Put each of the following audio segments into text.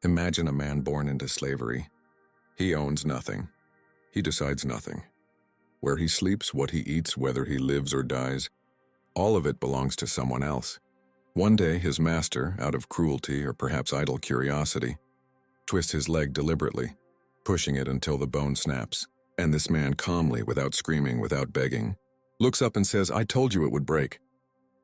Imagine a man born into slavery. He owns nothing. He decides nothing. Where he sleeps, what he eats, whether he lives or dies, all of it belongs to someone else. One day, his master, out of cruelty or perhaps idle curiosity, twists his leg deliberately, pushing it until the bone snaps. And this man calmly, without screaming, without begging, looks up and says, "I told you it would break."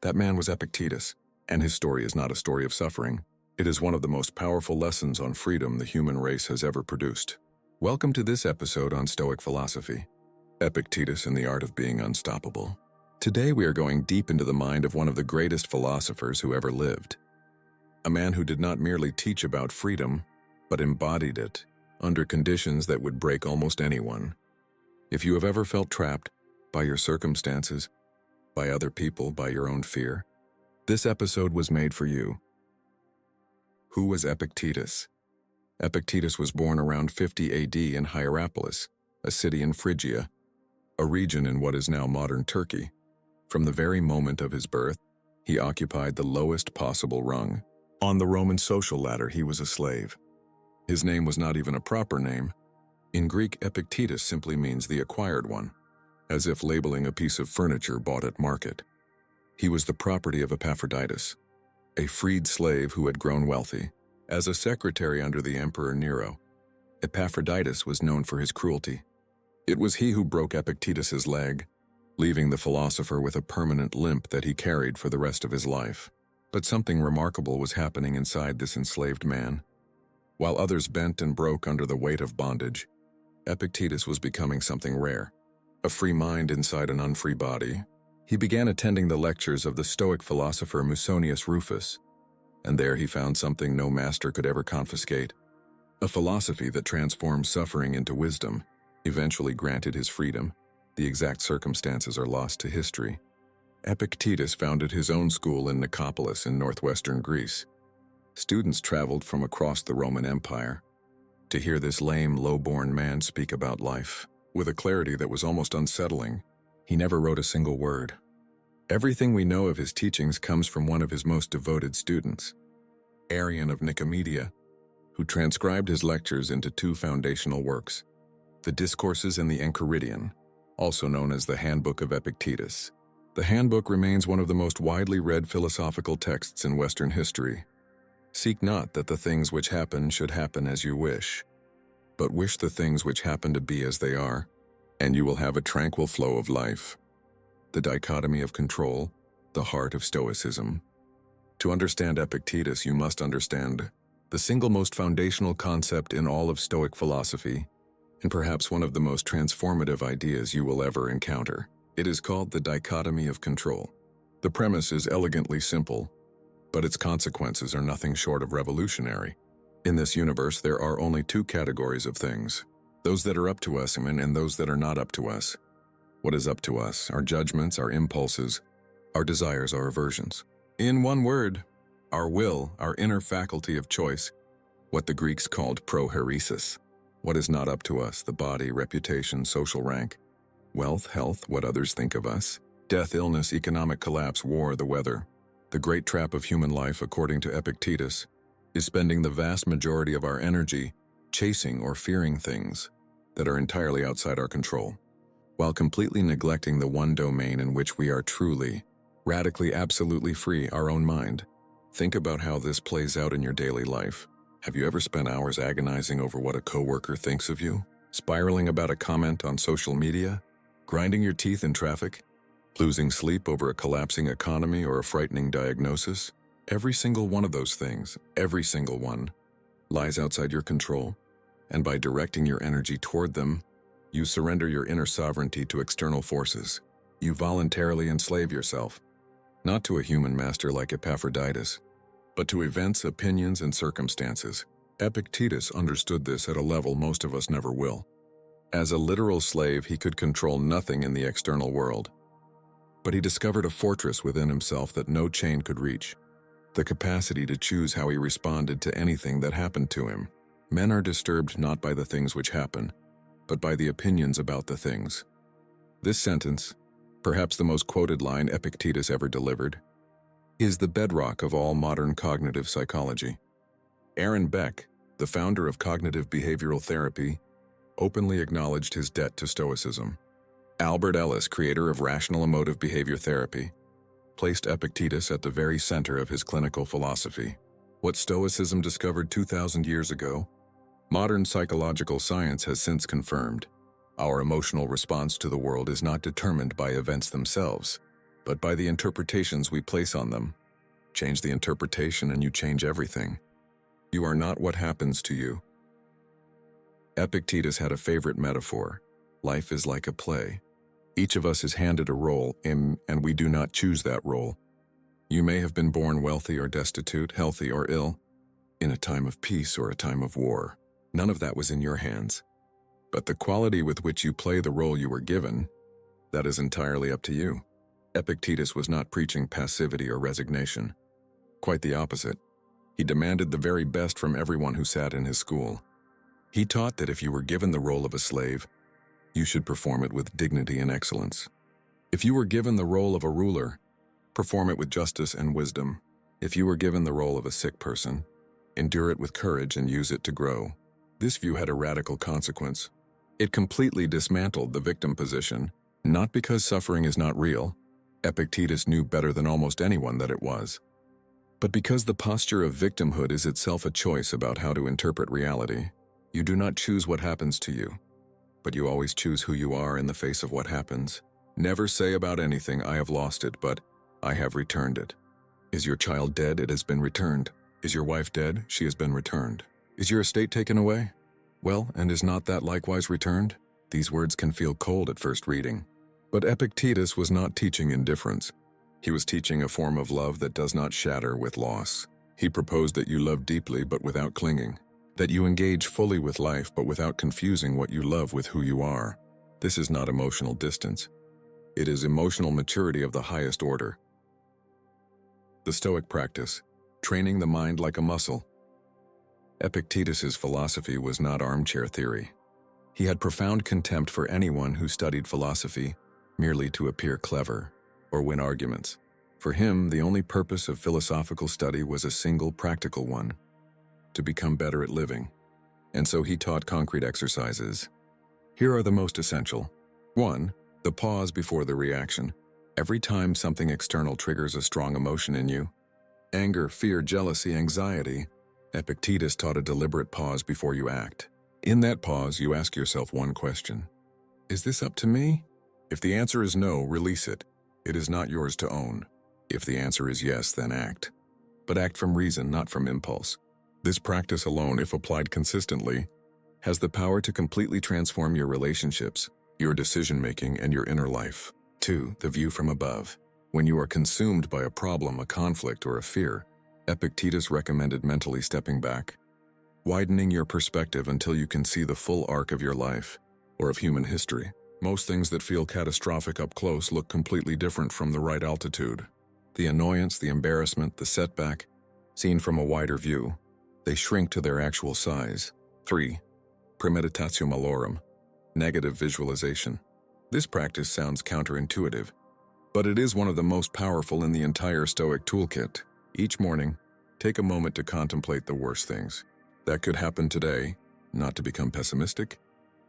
That man was Epictetus, and his story is not a story of suffering. It is one of the most powerful lessons on freedom the human race has ever produced. Welcome to this episode on Stoic philosophy, Epictetus and the art of being unstoppable. Today we are going deep into the mind of one of the greatest philosophers who ever lived. A man who did not merely teach about freedom, but embodied it, under conditions that would break almost anyone. If you have ever felt trapped by your circumstances, by other people, by your own fear, this episode was made for you. Who was Epictetus? Epictetus was born around 50 AD in Hierapolis, a city in Phrygia, a region in what is now modern Turkey. From the very moment of his birth, he occupied the lowest possible rung. On the Roman social ladder, he was a slave. His name was not even a proper name. In Greek, Epictetus simply means the acquired one, as if labeling a piece of furniture bought at market. He was the property of Epictetus, a freed slave who had grown wealthy. As a secretary under the Emperor Nero, Epictetus was known for his cruelty. It was he who broke Epictetus's leg, leaving the philosopher with a permanent limp that he carried for the rest of his life. But something remarkable was happening inside this enslaved man. While others bent and broke under the weight of bondage, Epictetus was becoming something rare. A free mind inside an unfree body. He began attending the lectures of the Stoic philosopher Musonius Rufus, and there he found something no master could ever confiscate. A philosophy that transformed suffering into wisdom, eventually granted his freedom. The exact circumstances are lost to history. Epictetus founded his own school in Nicopolis in northwestern Greece. Students traveled from across the Roman Empire to hear this lame, low-born man speak about life. With a clarity that was almost unsettling, he never wrote a single word. Everything we know of his teachings comes from one of his most devoted students, Arian of Nicomedia, who transcribed his lectures into two foundational works, the Discourses and the Enchiridion, also known as the Handbook of Epictetus. The Handbook remains one of the most widely read philosophical texts in Western history. Seek not that the things which happen should happen as you wish, but wish the things which happen to be as they are, and you will have a tranquil flow of life. The Dichotomy of Control, the heart of Stoicism. To understand Epictetus, you must understand the single most foundational concept in all of Stoic philosophy, and perhaps one of the most transformative ideas you will ever encounter. It is called the Dichotomy of Control. The premise is elegantly simple, but its consequences are nothing short of revolutionary. In this universe, there are only two categories of things, those that are up to us and those that are not up to us. What is up to us, our judgments, our impulses, our desires, our aversions. In one word, our will, our inner faculty of choice, what the Greeks called prohairesis. What is not up to us, the body, reputation, social rank, wealth, health, what others think of us, death, illness, economic collapse, war, the weather. The great trap of human life, according to Epictetus, is spending the vast majority of our energy chasing or fearing things that are entirely outside our control, while completely neglecting the one domain in which we are truly, radically, absolutely free, our own mind. Think about how this plays out in your daily life. Have you ever spent hours agonizing over what a coworker thinks of you? Spiraling about a comment on social media? Grinding your teeth in traffic? Losing sleep over a collapsing economy or a frightening diagnosis? Every single one of those things, every single one, lies outside your control. And by directing your energy toward them, you surrender your inner sovereignty to external forces. You voluntarily enslave yourself, not to a human master like Epictetus, but to events, opinions, and circumstances. Epictetus understood this at a level most of us never will. As a literal slave, he could control nothing in the external world. But he discovered a fortress within himself that no chain could reach, the capacity to choose how he responded to anything that happened to him. Men are disturbed not by the things which happen, but by the opinions about the things. This sentence, perhaps the most quoted line Epictetus ever delivered, is the bedrock of all modern cognitive psychology. Aaron Beck, the founder of cognitive behavioral therapy, openly acknowledged his debt to Stoicism. Albert Ellis, creator of rational emotive behavior therapy, placed Epictetus at the very center of his clinical philosophy. What Stoicism discovered 2,000 years ago, modern psychological science has since confirmed. Our emotional response to the world is not determined by events themselves, but by the interpretations we place on them. Change the interpretation and you change everything. You are not what happens to you. Epictetus had a favorite metaphor. Life is like a play. Each of us is handed a role and we do not choose that role. You may have been born wealthy or destitute, healthy or ill, in a time of peace or a time of war. None of that was in your hands. But the quality with which you play the role you were given, that is entirely up to you. Epictetus was not preaching passivity or resignation. Quite the opposite. He demanded the very best from everyone who sat in his school. He taught that if you were given the role of a slave, you should perform it with dignity and excellence. If you were given the role of a ruler, perform it with justice and wisdom. If you were given the role of a sick person, endure it with courage and use it to grow. This view had a radical consequence. It completely dismantled the victim position, not because suffering is not real. Epictetus knew better than almost anyone that it was, but because the posture of victimhood is itself a choice about how to interpret reality. You do not choose what happens to you, but you always choose who you are in the face of what happens. Never say about anything, "I have lost it," but "I have returned it." Is your child dead? It has been returned. Is your wife dead? She has been returned. Is your estate taken away? Well, and is not that likewise returned? These words can feel cold at first reading. But Epictetus was not teaching indifference. He was teaching a form of love that does not shatter with loss. He proposed that you love deeply but without clinging, that you engage fully with life but without confusing what you love with who you are. This is not emotional distance. It is emotional maturity of the highest order. The Stoic practice, training the mind like a muscle. Epictetus's philosophy was not armchair theory. He had profound contempt for anyone who studied philosophy merely to appear clever or win arguments. For him, the only purpose of philosophical study was a single practical one: to become better at living. And so he taught concrete exercises. Here are the most essential. 1. The pause before the reaction. Every time something external triggers a strong emotion in you, anger, fear, jealousy, anxiety, Epictetus taught a deliberate pause before you act. In that pause, you ask yourself one question: is this up to me? If the answer is no, release it. It is not yours to own. If the answer is yes, then act. But act from reason, not from impulse. This practice alone, if applied consistently, has the power to completely transform your relationships, your decision-making, and your inner life. 2. The view from above. When you are consumed by a problem, a conflict, or a fear, Epictetus recommended mentally stepping back, widening your perspective until you can see the full arc of your life, or of human history. Most things that feel catastrophic up close look completely different from the right altitude. The annoyance, the embarrassment, the setback, seen from a wider view, they shrink to their actual size. 3. Premeditatio Malorum. Negative visualization. This practice sounds counterintuitive, but it is one of the most powerful in the entire Stoic toolkit. Each morning, take a moment to contemplate the worst things that could happen today, not to become pessimistic,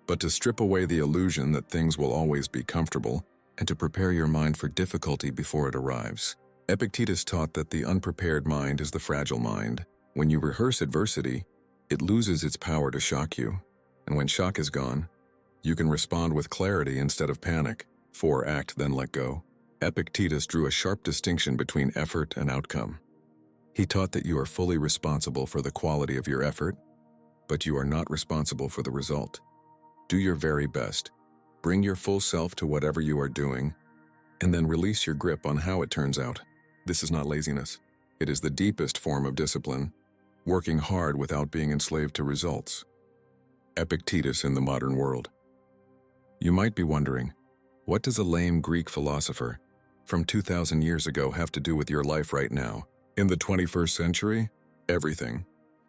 but to strip away the illusion that things will always be comfortable and to prepare your mind for difficulty before it arrives. Epictetus taught that the unprepared mind is the fragile mind. When you rehearse adversity, it loses its power to shock you, and when shock is gone, you can respond with clarity instead of panic. 4. Act, then let go. Epictetus drew a sharp distinction between effort and outcome. He taught that you are fully responsible for the quality of your effort, but you are not responsible for the result. Do your very best. Bring your full self to whatever you are doing, and then release your grip on how it turns out. This is not laziness. It is the deepest form of discipline, working hard without being enslaved to results. Epictetus in the modern world. You might be wondering, what does a lame Greek philosopher from 2,000 years ago have to do with your life right now? In the 21st century, everything.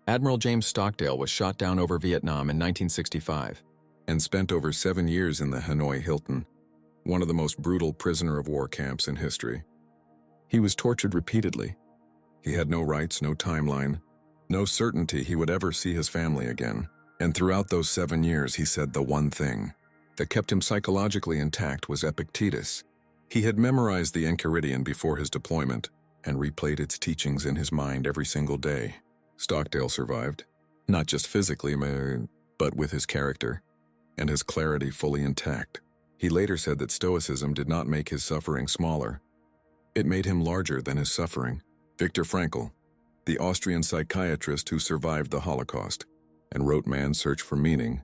Admiral James Stockdale was shot down over Vietnam in 1965 and spent over 7 years in the Hanoi Hilton, one of the most brutal prisoner of war camps in history. He was tortured repeatedly. He had no rights, no timeline, no certainty he would ever see his family again. And throughout those 7 years, he said the one thing that kept him psychologically intact was Epictetus. He had memorized the Enchiridion before his deployment and replayed its teachings in his mind every single day. Stockdale survived, not just physically, but with his character and his clarity fully intact. He later said that Stoicism did not make his suffering smaller. It made him larger than his suffering. Viktor Frankl, the Austrian psychiatrist who survived the Holocaust and wrote Man's Search for Meaning,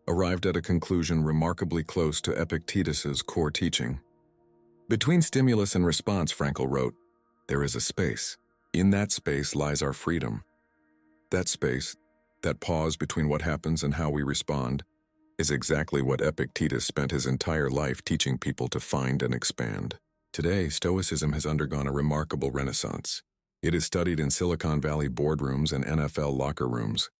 arrived at a conclusion remarkably close to Epictetus's core teaching. Between stimulus and response, Frankl wrote, there is a space. In that space lies our freedom. That space, that pause between what happens and how we respond, is exactly what Epictetus spent his entire life teaching people to find and expand. Today, Stoicism has undergone a remarkable renaissance. It is studied in Silicon Valley boardrooms and NFL locker rooms,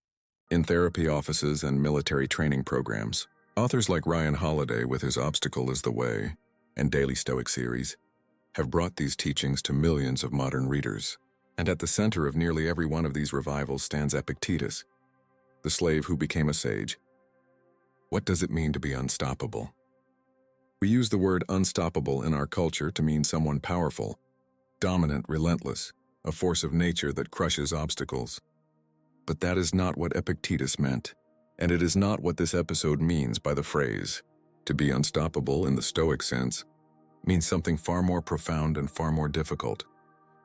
in therapy offices and military training programs. Authors like Ryan Holiday with his Obstacle is the Way and Daily Stoic series have brought these teachings to millions of modern readers. And at the center of nearly every one of these revivals stands Epictetus, the slave who became a sage. What does it mean to be unstoppable? We use the word unstoppable in our culture to mean someone powerful, dominant, relentless, a force of nature that crushes obstacles. But that is not what Epictetus meant, and it is not what this episode means by the phrase. To be unstoppable in the Stoic sense means something far more profound and far more difficult.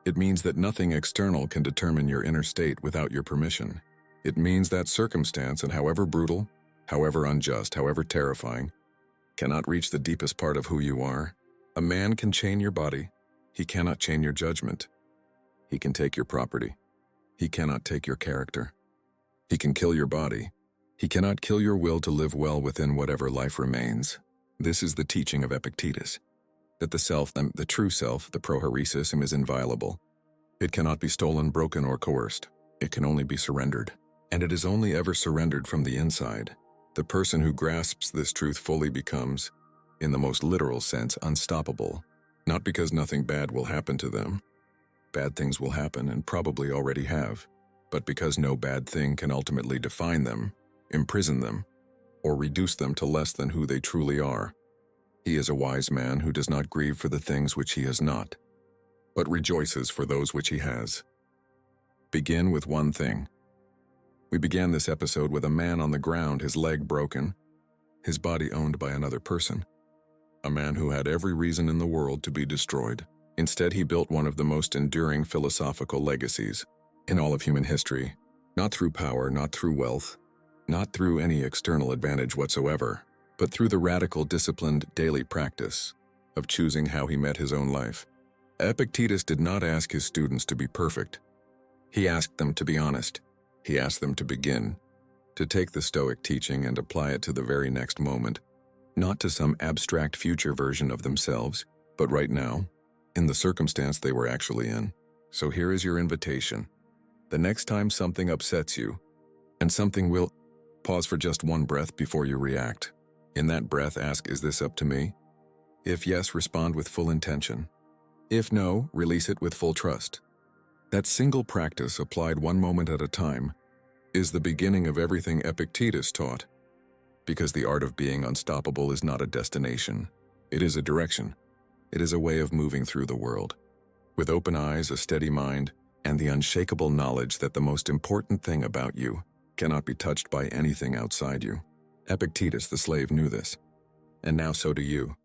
It means that nothing external can determine your inner state without your permission. It means that circumstance, and however brutal, however unjust, however terrifying, cannot reach the deepest part of who you are. A man can chain your body. He cannot chain your judgment. He can take your property. He cannot take your character. He can kill your body. He cannot kill your will to live well within whatever life remains. This is the teaching of Epictetus, that the self, the true self, the prohairesis, is inviolable. It cannot be stolen, broken, or coerced. It can only be surrendered. And it is only ever surrendered from the inside. The person who grasps this truth fully becomes, in the most literal sense, unstoppable. Not because nothing bad will happen to them. Bad things will happen and probably already have. But because no bad thing can ultimately define them, imprison them, or reduce them to less than who they truly are. He is a wise man who does not grieve for the things which he has not, but rejoices for those which he has. Begin with one thing. We began this episode with a man on the ground, his leg broken, his body owned by another person. A man who had every reason in the world to be destroyed. Instead, he built one of the most enduring philosophical legacies in all of human history, not through power, not through wealth, not through any external advantage whatsoever, but through the radical, disciplined daily practice of choosing how he met his own life. Epictetus did not ask his students to be perfect. He asked them to be honest. He asked them to begin, to take the Stoic teaching and apply it to the very next moment, not to some abstract future version of themselves, but right now, in the circumstance they were actually in. So here is your invitation. The next time something upsets you, and something will, pause for just one breath before you react. In that breath, ask, is this up to me? If yes, respond with full intention. If no, release it with full trust. That single practice, applied one moment at a time, is the beginning of everything Epictetus taught. Because the art of being unstoppable is not a destination. It is a direction. It is a way of moving through the world. With open eyes, a steady mind, and the unshakable knowledge that the most important thing about you cannot be touched by anything outside you. Epictetus the slave knew this. And now so do you.